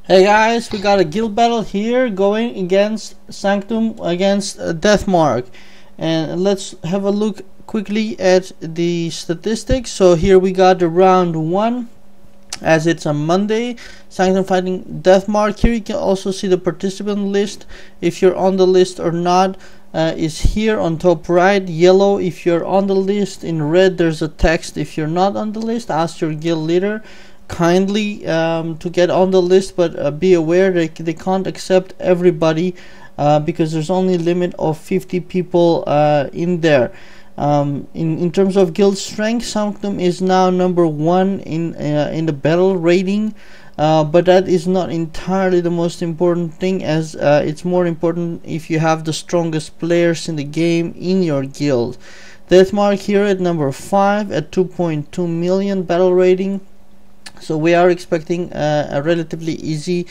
Hey guys, we got a guild battle here going against Sanctum against Deathmark, and let's have a look quickly at the statistics. So here we got the round 1, as it's a Monday. Sanctum fighting Deathmark. Here you can also see the participant list, if you're on the list or not. Is here on top right, yellow if you're on the list, in red there's a text if you're not on the list. Ask your guild leader kindly to get on the list, but be aware they can't accept everybody because there's only a limit of 50 people in there. In terms of guild strength, Sanctum is now number 1 in the battle rating, but that is not entirely the most important thing, as it's more important if you have the strongest players in the game in your guild. Deathmark here at number 5 at 2.2 million battle rating. So we are expecting a relatively easy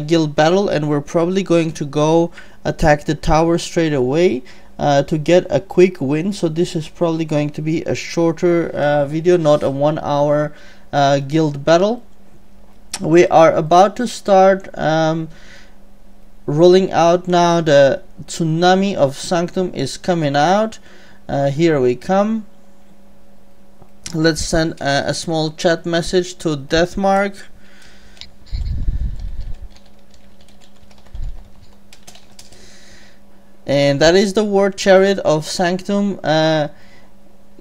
guild battle, and we're probably going to go attack the tower straight away to get a quick win. So this is probably going to be a shorter video, not a 1 hour guild battle. We are about to start rolling out now. The tsunami of Sanctum is coming out. Here we come. Let's send a small chat message to Deathmark. And that is the war chariot of Sanctum,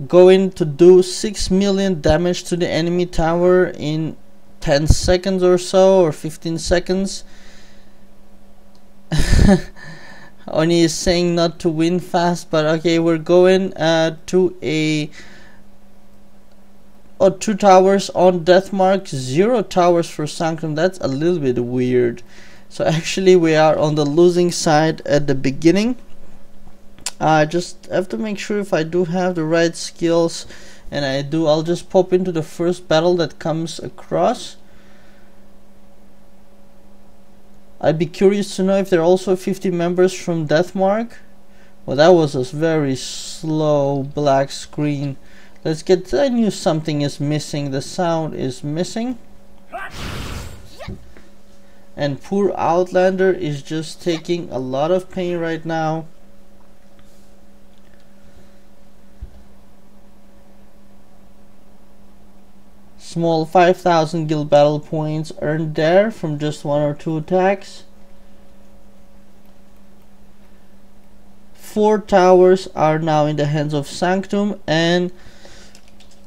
going to do 6 million damage to the enemy tower in 10 seconds or so, or 15 seconds. Oni is saying not to win fast, but okay, we're going to a 2 towers on Deathmark, 0 towers for Sanctum. That's a little bit weird. So actually we are on the losing side at the beginning. I just have to make sure if I do have the right skills, and I do. I'll just pop into the first battle that comes across. I'd be curious to know if there are also 50 members from Deathmark. Well, that was a very slow black screen. Let's get. I knew something is missing. The sound is missing. And poor Outlander is just taking a lot of pain right now. Small 5,000 guild battle points earned there from just 1 or 2 attacks. 4 towers are now in the hands of Sanctum, and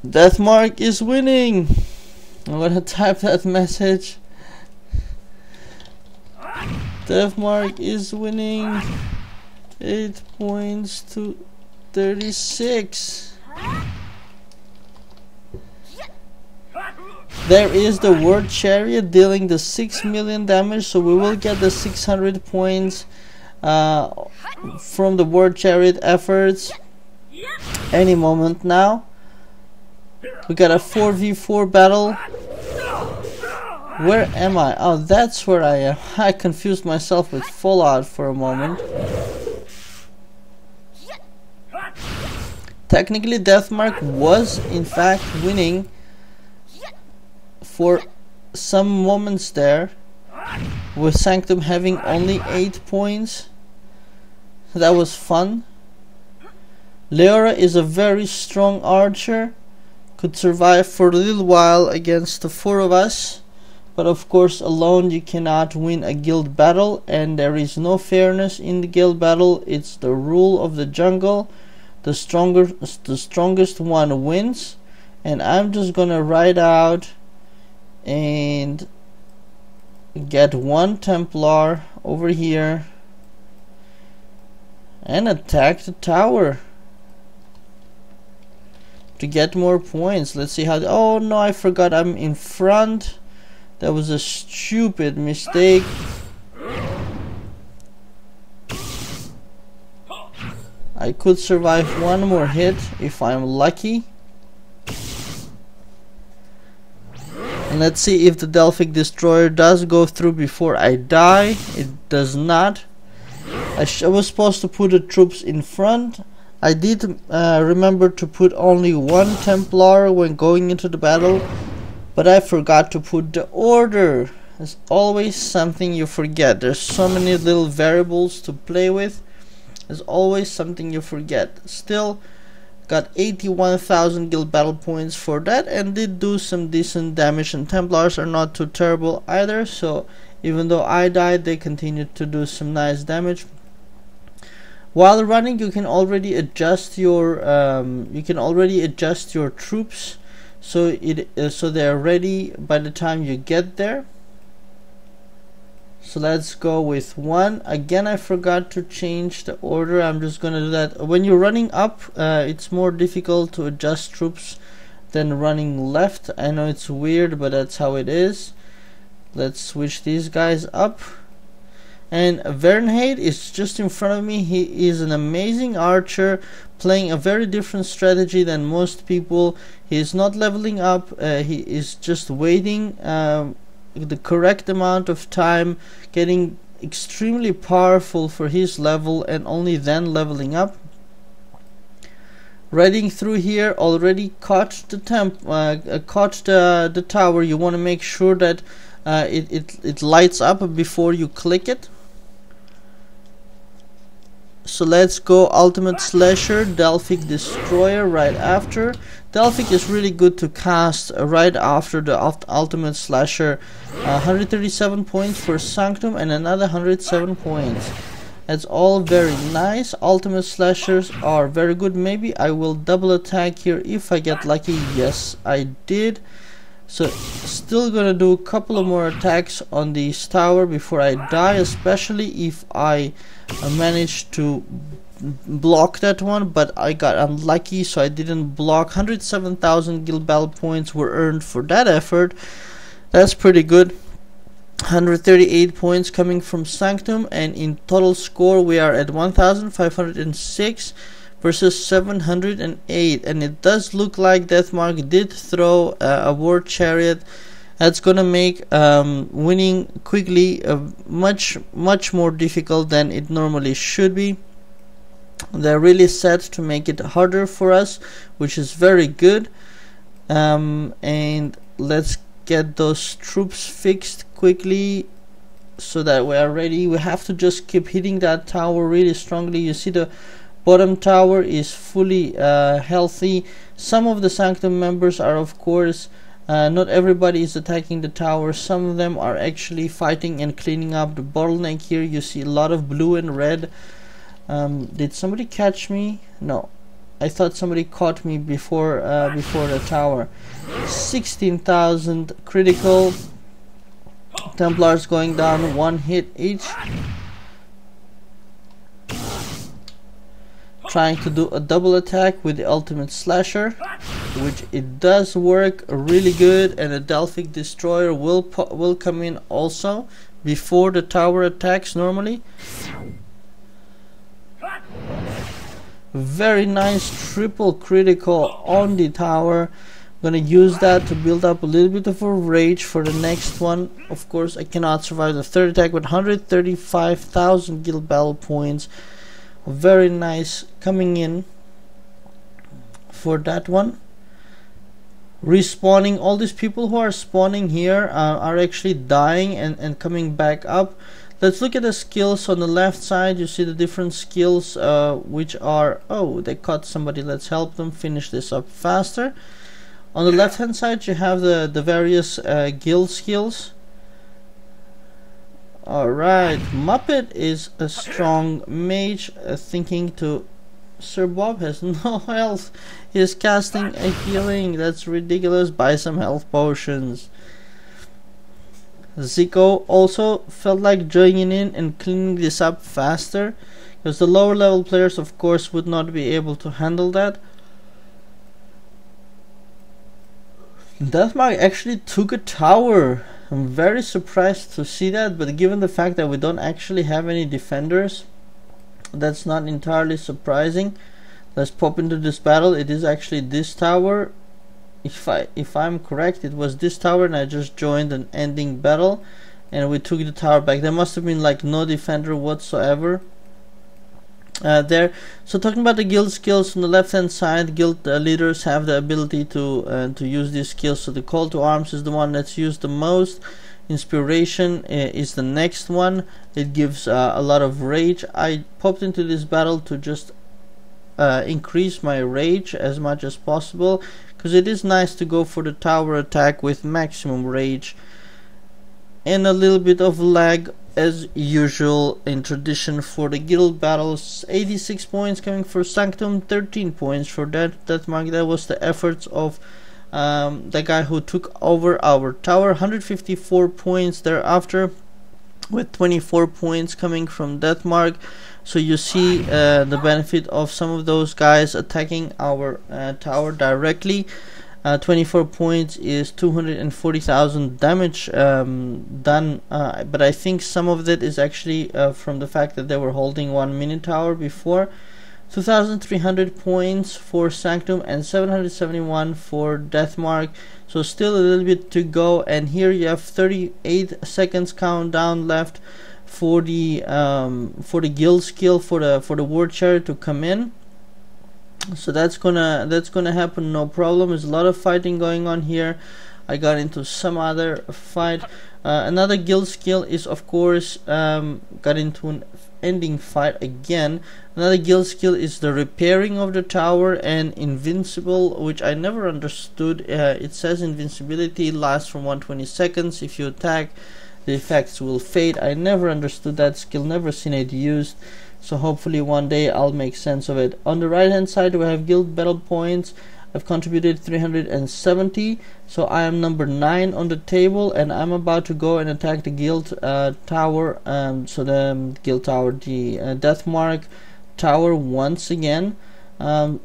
Deathmark is winning. I'm gonna type that message. Deathmark is winning 8 points to 36. There is the war chariot dealing the 6 million damage, so we will get the 600 points from the war chariot efforts any moment now. We got a 4v4 battle. Where am I? Oh, that's where I am. I confused myself with Fallout for a moment. Technically, Deathmark was in fact winning for some moments there, with Sanctum having only 8 points. That was fun. Leora is a very strong archer, could survive for a little while against the 4 of us, but of course alone you cannot win a guild battle, and there is no fairness in the guild battle. It's the rule of the jungle. The strongest one wins, and I'm just gonna ride out and get 1 Templar over here and attack the tower to get more points. Let's see how. Oh no, I forgot I'm in front. That was a stupid mistake. I could survive 1 more hit if I'm lucky. And let's see if the Delphic Destroyer does go through before I die. It does not. I was supposed to put the troops in front. I did remember to put only 1 Templar when going into the battle, but I forgot to put the order. There's always something you forget. There's so many little variables to play with. There's always something you forget. Still got 81,000 guild battle points for that, and did do some decent damage, and Templars are not too terrible either, so even though I died, they continued to do some nice damage. While running, you can already adjust your troops, so so they're ready by the time you get there. So let's go with 1. Again, I forgot to change the order. I'm just gonna do that. When you're running up, it's more difficult to adjust troops than running left. I know it's weird, but that's how it is. Let's switch these guys up. And Vernheid is just in front of me. He is an amazing archer, playing a very different strategy than most people. He is not leveling up. He is just waiting the correct amount of time, getting extremely powerful for his level, and only then leveling up. Riding through here, already caught the tower. You want to make sure that it lights up before you click it. So let's go Ultimate Slasher, Delphic Destroyer right after. Delphic is really good to cast right after the Ultimate Slasher. 137 points for Sanctum and another 107 points. That's all very nice. Ultimate Slashers are very good. Maybe I will double attack here if I get lucky. Yes, I did. So still gonna do a couple of more attacks on this tower before I die, especially if I manage to block that one, but I got unlucky, so I didn't block. 107,000 guild battle points were earned for that effort. That's pretty good. 138 points coming from Sanctum, and in total score we are at 1,506 versus 708, and it does look like Deathmark did throw a war chariot. That's gonna make winning quickly much more difficult than it normally should be. They're really set to make it harder for us, which is very good. And let's get those troops fixed quickly so that we are ready. We have to just keep hitting that tower really strongly. You see the bottom tower is fully healthy. Some of the Sanctum members are, of course, not everybody is attacking the tower. Some of them are actually fighting and cleaning up the bottleneck. Here you see a lot of blue and red. Did somebody catch me? No, I thought somebody caught me before the tower. 16,000 critical. Templars going down, 1 hit each. Trying to do a double attack with the Ultimate Slasher, which it does work really good, and a Delphic Destroyer will come in also before the tower attacks normally. Very nice triple critical on the tower. I'm gonna use that to build up a little bit of a rage for the next one. Of course, I cannot survive the third attack with 135,000 guild battle points. Very nice coming in for that one. Respawning, all these people who are spawning here are actually dying and coming back up. Let's look at the skills on the left side. You see the different skills which are, oh, they caught somebody. Let's help them finish this up faster. On the left hand side you have the various guild skills. Alright, Muppet is a strong mage, thinking to... Sir Bob has no health. He is casting a healing. That's ridiculous. Buy some health potions. Zico also felt like joining in and cleaning this up faster, because the lower level players of course would not be able to handle that. Deathmark actually took a tower. I'm very surprised to see that, but given the fact that we don't actually have any defenders, that's not entirely surprising. Let's pop into this battle. It is actually this tower. If I'm correct, it was this tower, and I just joined an ending battle and we took the tower back. There must have been like no defender whatsoever there. So talking about the guild skills, on the left hand side, guild leaders have the ability to use these skills. So the call to arms is the one that's used the most. Inspiration is the next one. It gives a lot of rage. I popped into this battle to just increase my rage as much as possible, because it is nice to go for the tower attack with maximum rage, and a little bit of lag as usual in tradition for the guild battles. 86 points coming for Sanctum, 13 points for Deathmark. That was the efforts of the guy who took over our tower. 154 points thereafter, with 24 points coming from Deathmark. So you see the benefit of some of those guys attacking our tower directly. 24 points is 240,000 damage done, but I think some of that is actually from the fact that they were holding 1 mini tower before. 2,300 points for Sanctum and 771 for Deathmark, so still a little bit to go. And here you have 38 seconds countdown left for the guild skill for the war chariot to come in. So that's gonna happen, no problem. There's a lot of fighting going on here. I got into some other fight. Another guild skill is, of course, got into an ending fight again. Another guild skill is the repairing of the tower and invincible, which I never understood. It says invincibility lasts for 120 seconds. If you attack, the effects will fade. I never understood that skill, never seen it used. So hopefully one day I'll make sense of it. On the right hand side we have guild battle points. I've contributed 370, so I am number 9 on the table, and I'm about to go and attack the guild tower. So the guild tower, the Deathmark tower once again. Well,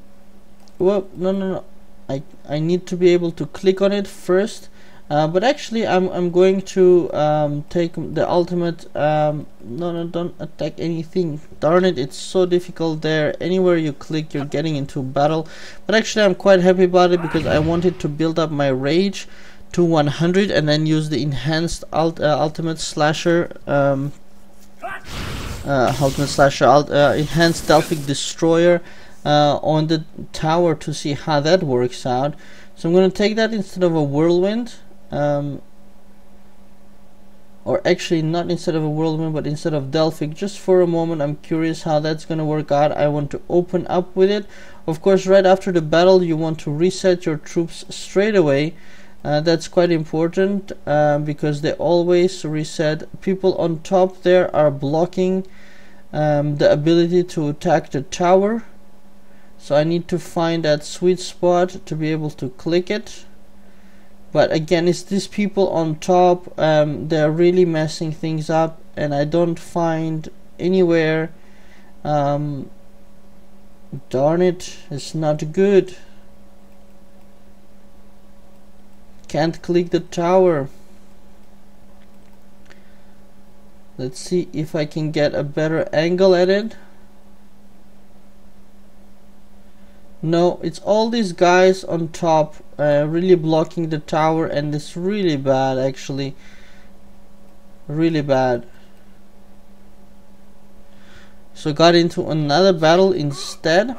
no, I need to be able to click on it first. But actually I'm going to take the ultimate. No, don't attack anything. Darn it, it's so difficult there. Anywhere you click you're getting into battle. But actually I'm quite happy about it, because I wanted to build up my rage to 100 and then use the enhanced ultimate slasher enhanced Delphic destroyer on the tower to see how that works out. So I'm going to take that instead of a whirlwind. Or actually not instead of a whirlwind, but instead of Delphic, just for a moment. I'm curious how that's gonna work out. I want to open up with it. Of course, right after the battle you want to reset your troops straight away. That's quite important, because they always reset. People on top there are blocking the ability to attack the tower, so I need to find that sweet spot to be able to click it. But again, it's these people on top, they're really messing things up, and I don't find anywhere. Darn it, it's not good. Can't click the tower. Let's see if I can get a better angle at it. No, it's all these guys on top really blocking the tower, and it's really bad, actually. Really bad. So got into another battle instead.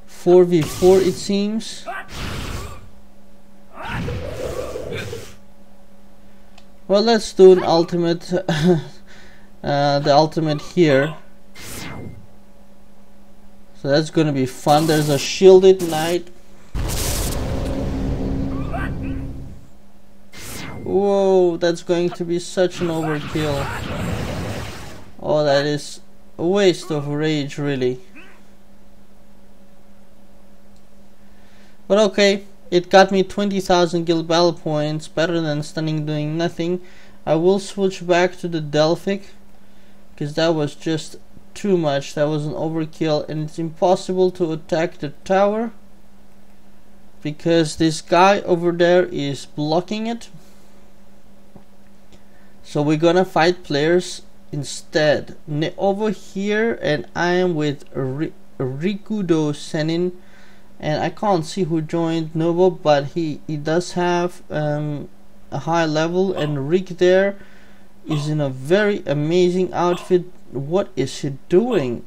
4v4 it seems. Well, let's do an ultimate. The ultimate here. So that's gonna be fun. There's a shielded knight. Whoa, that's going to be such an overkill. Oh, that is a waste of rage, really. But okay, it got me 20,000 guild battle points, better than stunning doing nothing. I will switch back to the Delphic, because that was just too much. That was an overkill, and it's impossible to attack the tower because this guy over there is blocking it. So we're gonna fight players instead. Over here, and I am with Rikudo Senin, and I can't see who joined Novo, but he does have a high level, and Rick there is in a very amazing outfit. What is he doing?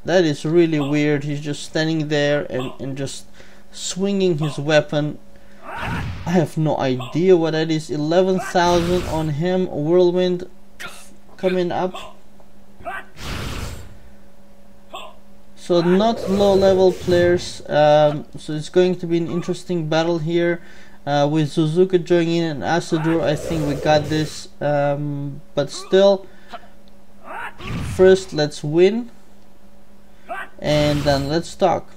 That is really weird. He's just standing there and just swinging his weapon. I have no idea what that is. 11,000 on him. Whirlwind coming up. So not low level players. So it's going to be an interesting battle here. With Suzuka joining in and Asadur, I think we got this. But still, first let's win. And then let's talk.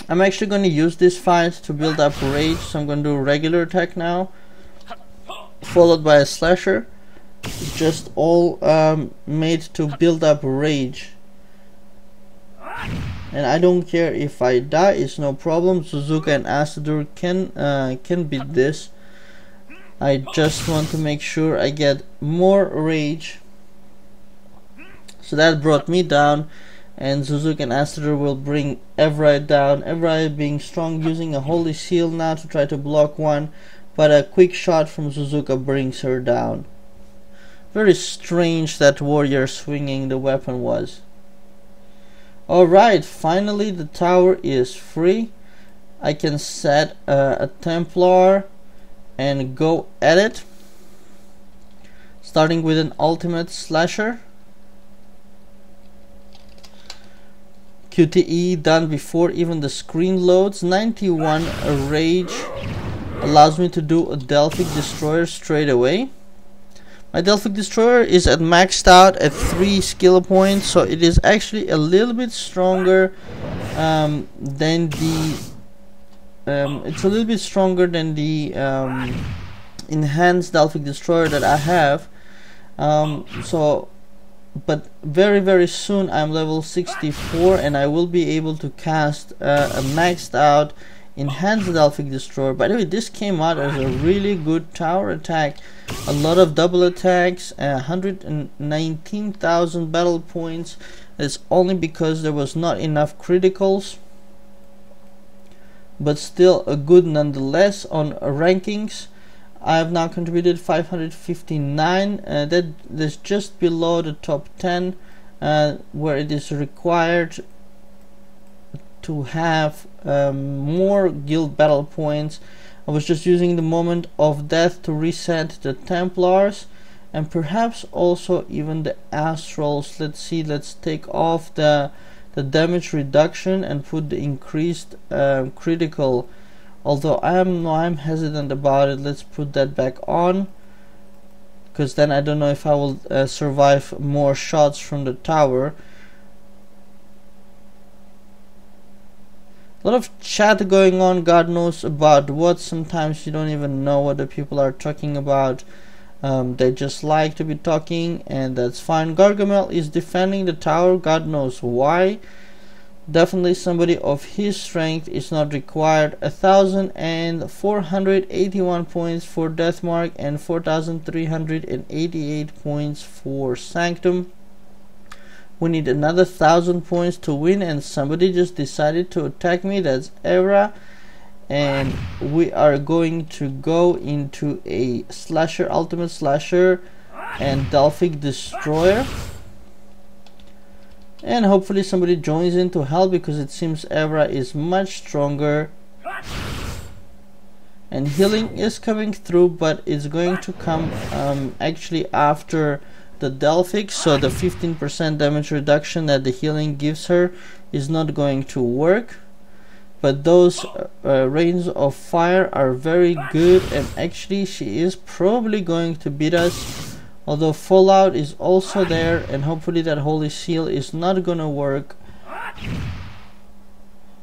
I'm actually going to use this fight to build up rage, so I'm going to do a regular attack now, followed by a slasher. Just all made to build up rage. And I don't care if I die, it's no problem. Suzuka and Asadur can beat this. I just want to make sure I get more rage. So that brought me down. And Suzuka and Asadur will bring Everite down. Everite being strong, using a holy seal now to try to block one, but a quick shot from Suzuka brings her down. Very strange that warrior swinging the weapon was. Alright, finally the tower is free. I can set a Templar and go at it, starting with an ultimate slasher. QTE done before even the screen loads. 91 rage allows me to do a Delphic Destroyer straight away. My Delphic Destroyer is at maxed out at 3 skill points, so it is actually a little bit stronger than the enhanced Delphic Destroyer that I have. But very soon I'm level 64 and I will be able to cast a maxed out enhanced Delphic Destroyer. By the way, this came out as a really good tower attack. A lot of double attacks, 119,000 battle points. It's only because there was not enough criticals, but still a good nonetheless on rankings. I have now contributed 559. That's just below the top 10, where it is required to have more guild battle points. I was just using the moment of death to reset the Templars and perhaps also even the Astrals. Let's see, let's take off the damage reduction and put the increased critical. Although I'm hesitant about it. Let's put that back on, because then I don't know if I will survive more shots from the tower. A lot of chat going on, God knows about what. Sometimes you don't even know what the people are talking about. They just like to be talking, and that's fine. Gargamel is defending the tower, God knows why. Definitely somebody of his strength is not required. 1,481 points for Deathmark and 4,388 points for Sanctum. We need another 1,000 points to win, and somebody just decided to attack me. That's Era, and we are going to go into a slasher, ultimate slasher, and Delphic Destroyer. And hopefully somebody joins in to help, because it seems Evra is much stronger. And healing is coming through, but it's going to come actually after the Delphic. So the 15% damage reduction that the healing gives her is not going to work. But those rains of fire are very good, and actually she is probably going to beat us. Although Fallout is also there, and hopefully that Holy Seal is not gonna work.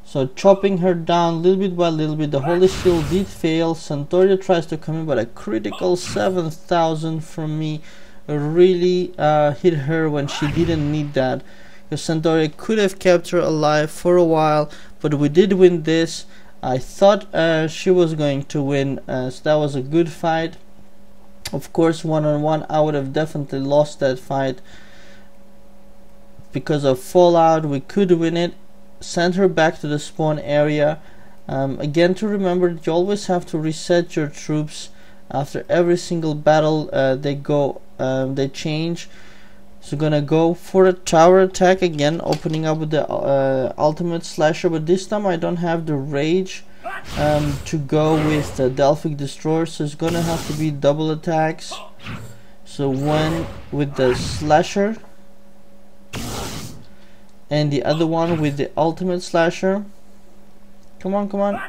So chopping her down little bit by little bit. The Holy Seal did fail. Santoria tries to come in, but a critical 7,000 from me really hit her when she didn't need that. Because Santoria could have kept her alive for a while, but we did win this. I thought she was going to win, so that was a good fight. Of course, one-on-one, I would have definitely lost that fight. Because of Fallout, we could win it. Send her back to the spawn area. Again, to remember that you always have to reset your troops after every single battle. They change. So gonna go for a tower attack again, opening up with the ultimate slasher, but this time I don't have the rage to go with the Delphic Destroyer, so it's gonna have to be double attacks. So one with the Slasher and the other one with the Ultimate Slasher. Come on, come on.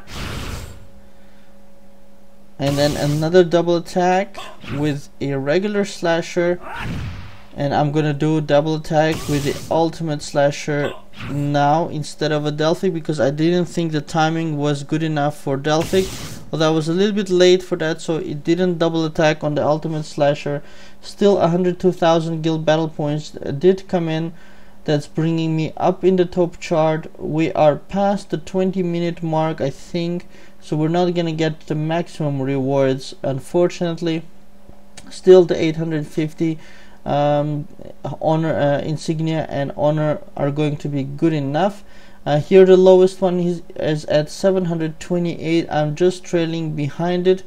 And then another double attack with a regular Slasher, and I'm gonna do a double attack with the Ultimate Slasher now instead of a Delphic, because I didn't think the timing was good enough for Delphic. Although I was a little bit late for that, so it didn't double attack on the Ultimate Slasher. Still 102,000 guild battle points did come in. That's bringing me up in the top chart. We are past the 20-minute mark, I think, so we're not gonna get the maximum rewards, unfortunately. Still the 850 honor insignia and honor are going to be good enough. Here the lowest one is at 728. I'm just trailing behind it.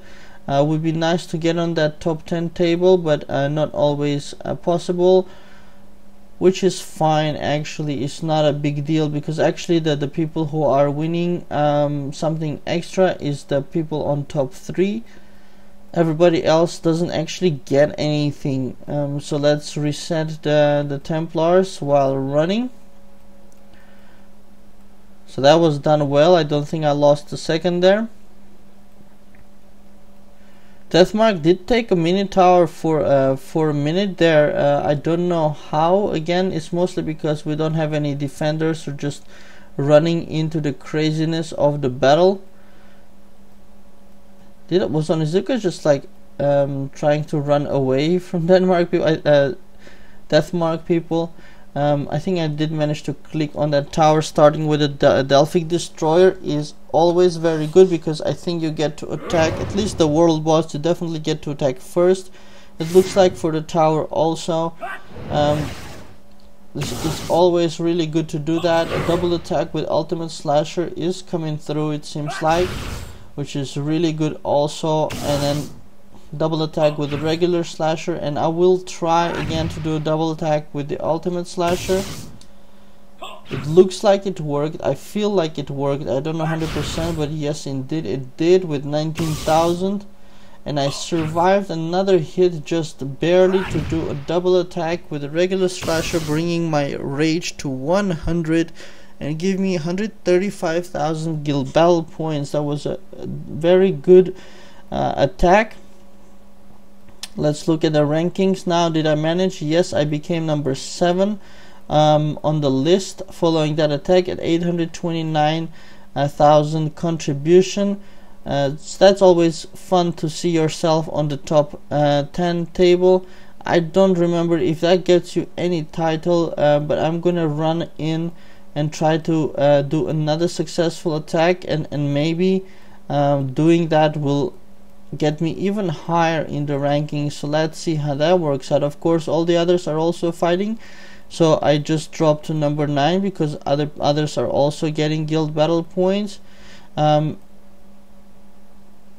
Would be nice to get on that top 10 table, but not always possible, which is fine. Actually, it's not a big deal, because actually the people who are winning something extra is the people on top 3. Everybody else doesn't actually get anything. So let's reset the Templars while running. So that was done well. I don't think I lost a second there. Deathmark did take a mini tower for a minute there. I don't know how. Again, it's mostly because we don't have any defenders. We're just running into the craziness of the battle. Was Onizuka just like trying to run away from Deathmark people? I think I did manage to click on that tower. Starting with a Delphic Destroyer is always very good, because I think you get to attack, at least the world boss, you definitely get to attack first. It looks like for the tower also. It's always really good to do that. A double attack with Ultimate Slasher is coming through, it seems like, which is really good also. And then double attack with the regular Slasher, and I will try again to do a double attack with the Ultimate Slasher. It looks like it worked. I feel like it worked. I don't know 100%, but yes, indeed it did with 19,000. And I survived another hit just barely to do a double attack with a regular Slasher, bringing my rage to 100 and give me 135,000 guild battle points. That was a very good attack. Let's look at the rankings now. Did I manage? Yes, I became number 7 on the list following that attack at 829,000 contribution. So that's always fun to see yourself on the top 10 table. I don't remember if that gets you any title, but I'm gonna run in and try to do another successful attack, and maybe doing that will get me even higher in the rankings. So let's see how that works out. Of course, all the others are also fighting, so I just dropped to number 9 because others are also getting guild battle points.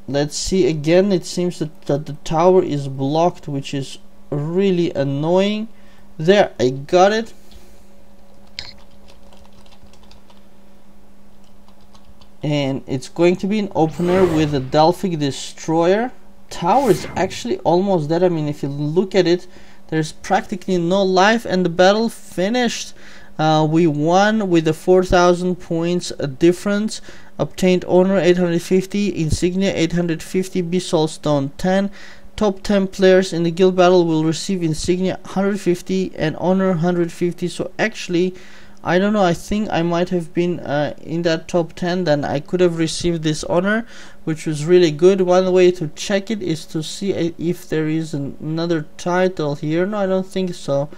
Let's see again. It seems that the tower is blocked, which is really annoying. There, I got it. And it's going to be an opener with a Delphic Destroyer. Tower is actually almost dead. I mean, if you look at it, there's practically no life, and the battle finished. We won with the 4,000 points difference. Obtained honor 850, insignia 850, Soul Stone 10. Top 10 players in the guild battle will receive insignia 150 and honor 150. So actually, I don't know, I think I might have been in that top 10, then I could have received this honor, which was really good. One way to check it is to see if there is another title here. No, I don't think so.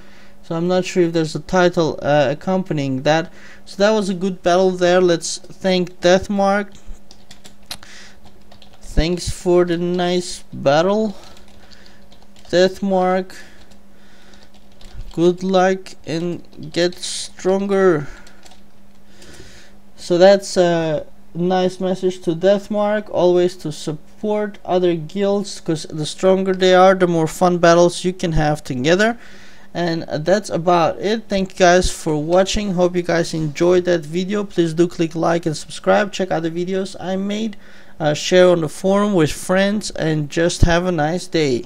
So I'm not sure if there's a title accompanying that. So that was a good battle there. Let's thank Deathmark. Thanks for the nice battle, Deathmark. Good luck and get stronger. So that's a nice message to Deathmark, always to support other guilds, because the stronger they are, the more fun battles you can have together. And that's about it. Thank you guys for watching. Hope you guys enjoyed that video. Please do click like and subscribe. Check out the videos I made. Share on the forum with friends, and just have a nice day.